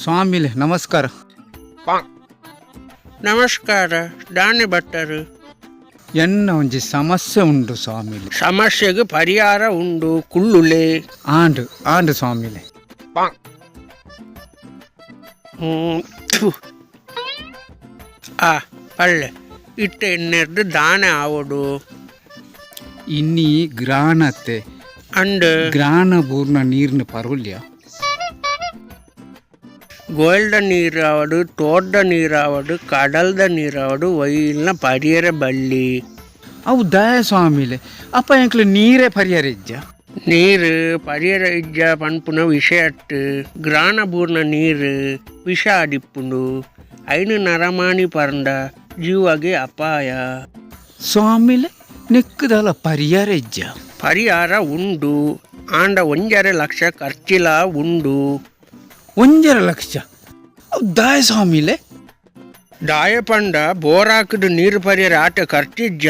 ಸ್ವಾಮಿಲೆ ನಮಸ್ಕಾರ. ನಮಸ್ಕಾರ. ದಾನೆ ಭಟ್ಟರು. ಎನ್ನ ಒಂಜಿ ಸಮಸ್ಯೆ ಉಂಡು ಸ್ವಾಮಿಲೆ. ಸಮಸ್ಯೆಗೆ ಪರಿಹಾರ ಉಂಡು ಕುಳ್ಳುಲೆ. ಆಂಡು ಆಂಡು ಸ್ವಾಮಿಲೆ. ಪಳ್ಳೆ ಇಟ್ಟ ಎಣ್ಣೆರ್ದು ದಾನೆ ಆವಡು ಇನ್ನಿ ಗ್ರಾಣತೆ ಅಂಡ್ ಗ್ರಾಣ ಪೂರ್ಣ ನೀರಿನ ಪರುಲ್ಯ ಗೋಲ್ಡ ನೀರಾವಡು, ತೋಟದ ನೀರಾವಡು, ಕಡಲ್ದ ನೀರಾವಡು, ಒಯ್ಲಿನ ಪರಿಹಾರ ಬಳ್ಳಿ ಅವು ದಯ ಸ್ವಾಮಿಲೆ. ಅಪ್ಪ ಎಂಕ್ಲು ನೀರೇ ಪರಿಹಾರ ಇಜ್ಜ. ನೀರು ಪರಿಹಾರ ಇಜ್ಜ ಪನ್ಪುನ ವಿಷ ಅಟ್ಟು ಗ್ರಾಣಪೂರ್ಣ ನೀರು ವಿಷ ಅಡಿಪ್ಪುಂಡು ಐನು ನರಮಾಣಿ ಪರಂಡ ಜೀವಗೆ ಅಪಾಯ. ಸ್ವಾಮಿಲೆ ನೆಕ್ಕದಲ್ಲ ಪರಿಹಾರ ಇಜ್ಜ. ಪರಿಹಾರ ಉಂಡು. ಆಂಡ 1.5 ಲಕ್ಷ ಖರ್ಚಿಲ ಉಂಡು. 1.5 ಲಕ್ಷ ಅವು ದಯ ಸ್ವಾಮಿಲೆ. ದಾಯ ಪಂಡ ಬೋರ್ ಹಾಕಿದ ನೀರು ಪರಿಹಾರ ಆಟ ಖರ್ಚಿಜ್ಜ